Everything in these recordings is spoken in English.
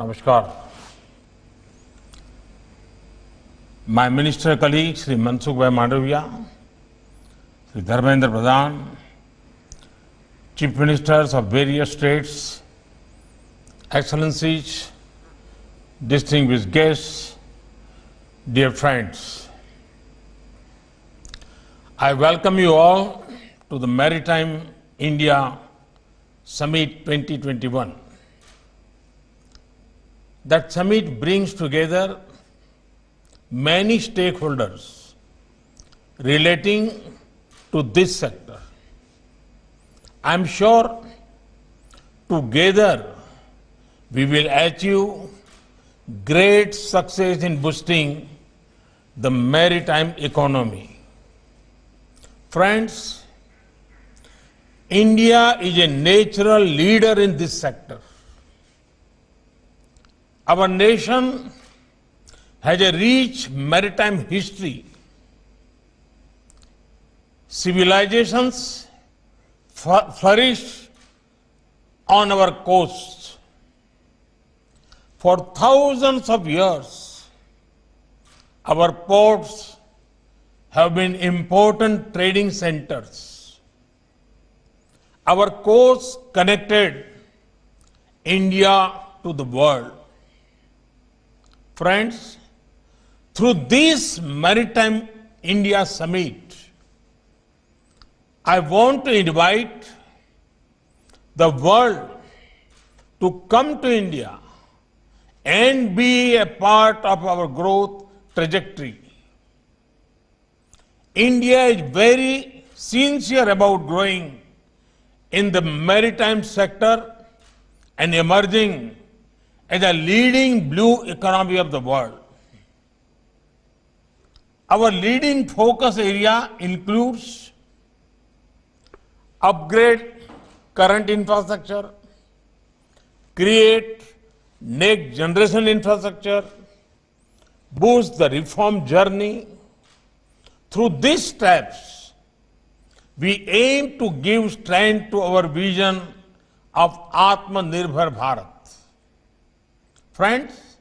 Namaskar. My minister colleague Sri Mansukh Bhai Mandaviya, Sri Dharmendra Pradhan, Chief Ministers of various states, Excellencies, distinguished guests, dear friends, I welcome you all to the Maritime India Summit 2021. That summit brings together many stakeholders relating to this sector. I am sure together we will achieve great success in boosting the maritime economy. Friends, India is a natural leader in this sector. Our nation has a rich maritime history. Civilizations flourished on our coasts. For thousands of years, our ports have been important trading centers. Our coasts connected India to the world. Friends, through this Maritime India Summit, I want to invite the world to come to India and be a part of our growth trajectory. India is very sincere about growing in the maritime sector and emerging as a leading blue economy of the world. Our leading focus area includes upgrade current infrastructure, create next generation infrastructure, boost the reform journey. Through these steps, we aim to give strength to our vision of Atmanirbhar Bharat. Friends,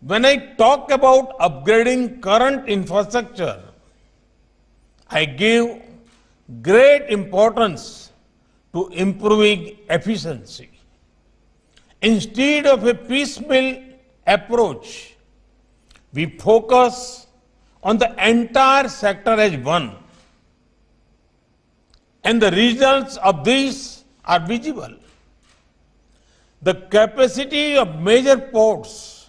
when I talk about upgrading current infrastructure, I give great importance to improving efficiency. Instead of a piecemeal approach, we focus on the entire sector as one. And the results of this are visible. The capacity of major ports,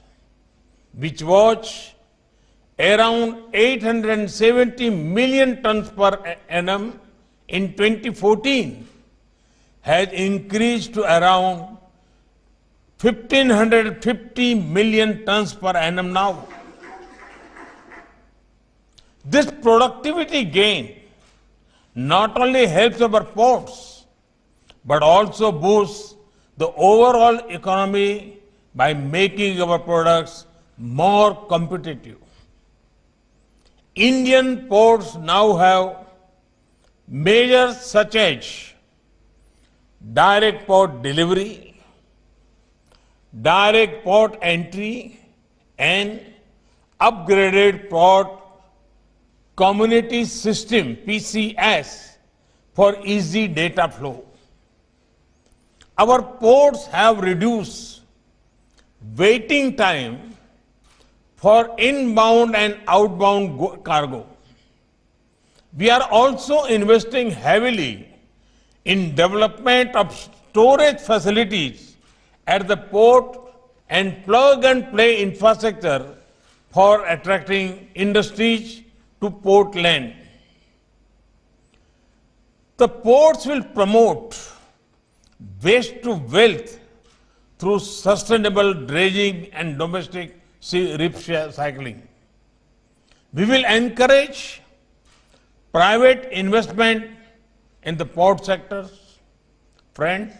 which was around 870 million tons per annum in 2014, has increased to around 1,550 million tons per annum now. This productivity gain not only helps our ports, but also boosts the overall economy by making our products more competitive. Indian ports now have measures such as direct port delivery, direct port entry, and upgraded port community system, PCS, for easy data flow. Our ports have reduced waiting time for inbound and outbound cargo. We are also investing heavily in development of storage facilities at the port and plug-and-play infrastructure for attracting industries to port land. The ports will promote waste to wealth through sustainable dredging and domestic recycling. We will encourage private investment in the port sectors. Friends,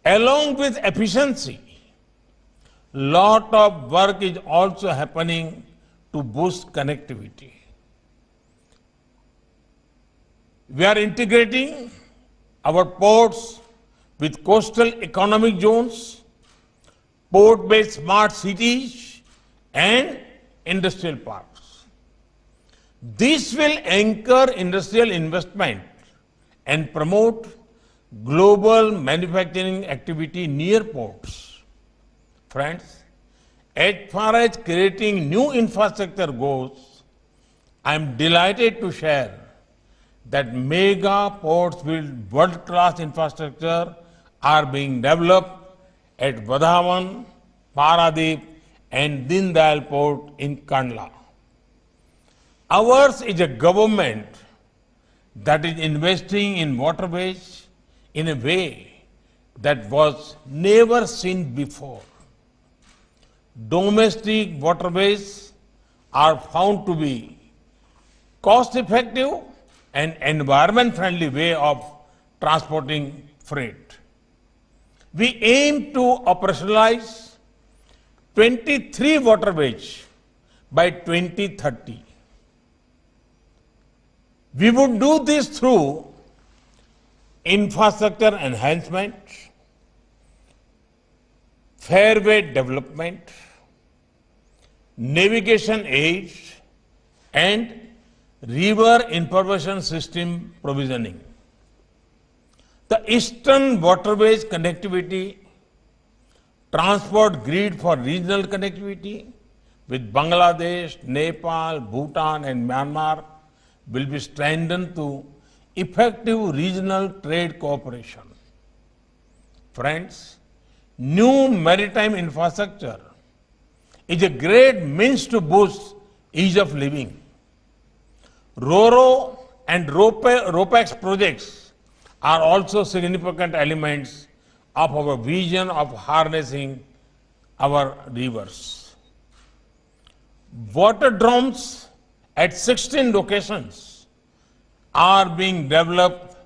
along with efficiency, lot of work is also happening to boost connectivity. We are integrating our ports with coastal economic zones port-based smart cities, and industrial parks. This will anchor industrial investment and promote global manufacturing activity near ports. Friends, as far as creating new infrastructure goes, I am delighted to share that mega ports with world-class infrastructure are being developed at Vadhavan, Paradip, and Din Dayal Port in Kandla. Ours is a government that is investing in waterways in a way that was never seen before. Domestic waterways are found to be cost-effective and environment-friendly way of transporting freight. We aim to operationalize 23 waterways by 2030. We would do this through infrastructure enhancement, fairway development, navigation aids, and river information system provisioning. The Eastern Waterways Connectivity Transport Grid for regional connectivity with Bangladesh, Nepal, Bhutan, and Myanmar will be strengthened to effective regional trade cooperation. Friends, new maritime infrastructure is a great means to boost ease of living. RoRo and RoPax projects are also significant elements of our vision of harnessing our rivers. Waterdromes at 16 locations are being developed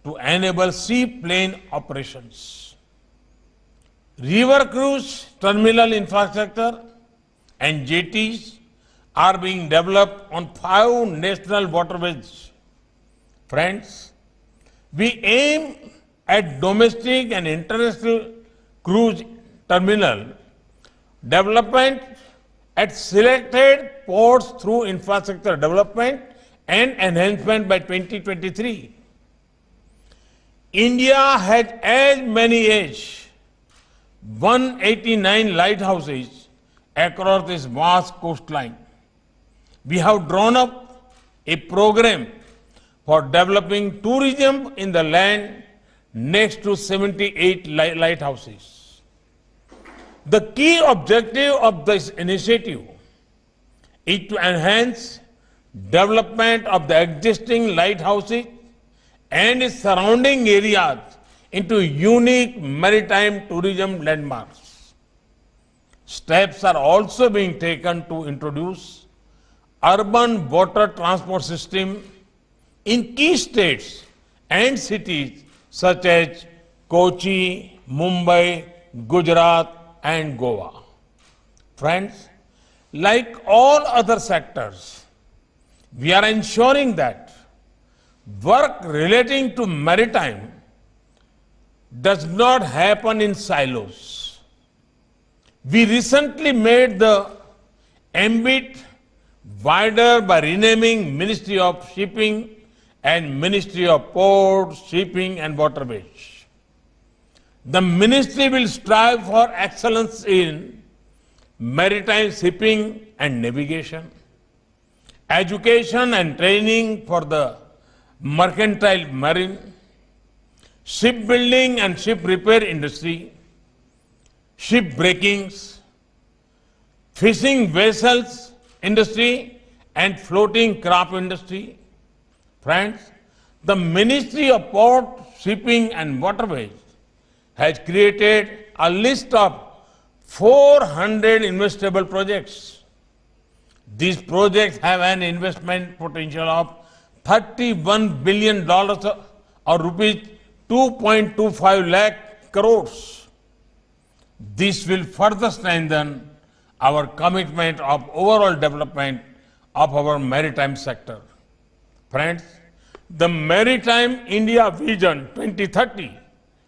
to enable seaplane operations. River cruise terminal infrastructure and jetties are being developed on 5 national waterways. Friends, we aim at domestic and international cruise terminal development at selected ports through infrastructure development and enhancement by 2023. India has as many as 189 lighthouses across this vast coastline. We have drawn up a program for developing tourism in the land next to 78 lighthouses. The key objective of this initiative is to enhance development of the existing lighthouses and its surrounding areas into unique maritime tourism landmarks. Steps are also being taken to introduce urban water transport system in key states and cities such as Kochi, Mumbai, Gujarat, and Goa. Friends, like all other sectors, we are ensuring that work relating to maritime does not happen in silos. We recently made the ambit wider by renaming Ministry of Shipping and Ministry of Ports, Shipping and Waterways. The ministry will strive for excellence in maritime shipping and navigation, education and training for the mercantile marine, shipbuilding and ship repair industry, ship breakings, fishing vessels industry and floating craft industry. Friends, the Ministry of Port, Shipping and Waterways has created a list of 400 investable projects. These projects have an investment potential of $31 billion or rupees 2.25 lakh crores. This will further strengthen our commitment of overall development of our maritime sector. Friends, the Maritime India Vision 2030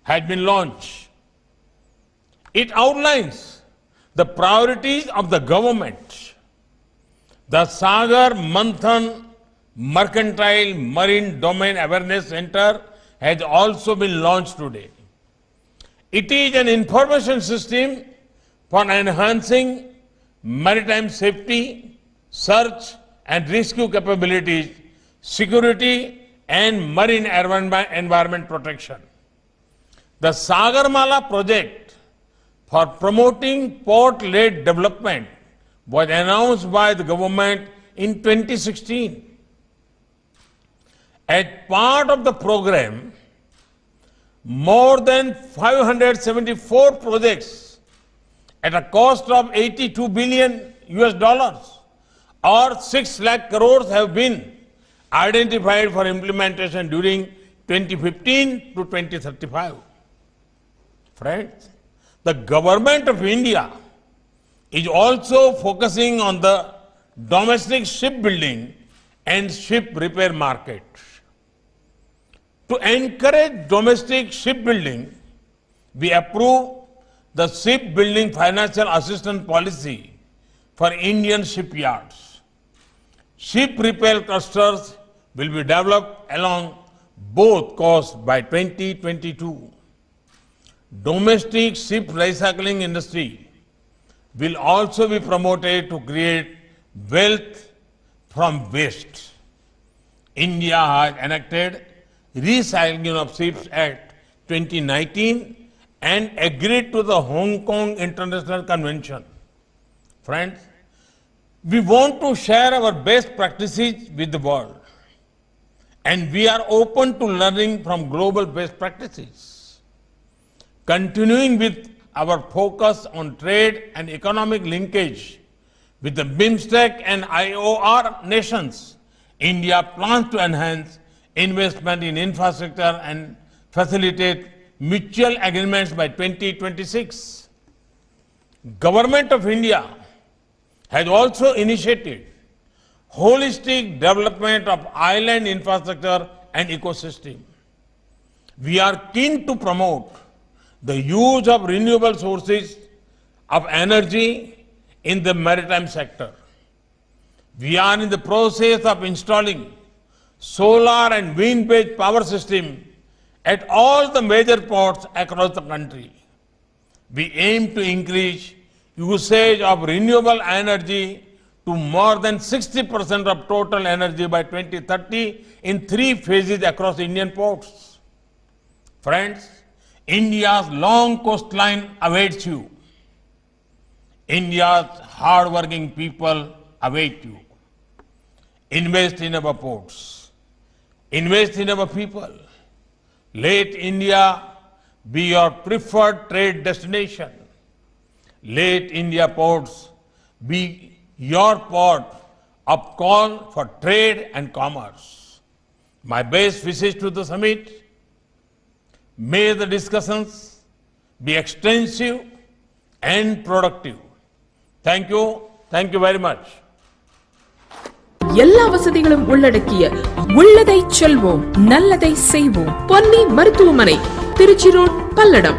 has been launched. It outlines the priorities of the government. The Sagar Manthan Mercantile Marine Domain Awareness Center has also been launched today. It is an information system for enhancing maritime safety, search and rescue capabilities, security and marine environment protection. The Sagarmala project for promoting port-led development was announced by the government in 2016. As part of the program, more than 574 projects at a cost of $82 billion or 6 lakh crores have been identified for implementation during 2015 to 2035. Friends, the government of India is also focusing on the domestic shipbuilding and ship repair market. To encourage domestic shipbuilding, we approve the shipbuilding financial assistance policy for Indian shipyards. Ship repair clusters will be developed along both coasts by 2022. Domestic ship recycling industry will also be promoted to create wealth from waste. India has enacted Recycling of Ships Act 2019 and agreed to the Hong Kong International Convention. Friends, we want to share our best practices with the world, and we are open to learning from global best practices. Continuing with our focus on trade and economic linkage with the BIMSTEC and IOR nations, India plans to enhance investment in infrastructure and facilitate mutual agreements by 2026. Government of India has also initiated holistic development of island infrastructure and ecosystem. We are keen to promote the use of renewable sources of energy in the maritime sector. We are in the process of installing solar and wind-based power system at all the major ports across the country. We aim to increase usage of renewable energy to more than 60% of total energy by 2030 in 3 phases across Indian ports. Friends, India's long coastline awaits you. India's hard-working people await you. Invest in our ports. Invest in our people. Let India be your preferred trade destination. Let India ports be your port of call for trade and commerce. My best wishes to the summit. May the discussions be extensive and productive. Thank you. Thank you very much. எல்லா வசதிகளும் உள்ளடக்கிய உள்ளதை செல்வோம் நல்லதை செய்வோம் பொன்னி மருத்துவமனை Trichy road Palladam.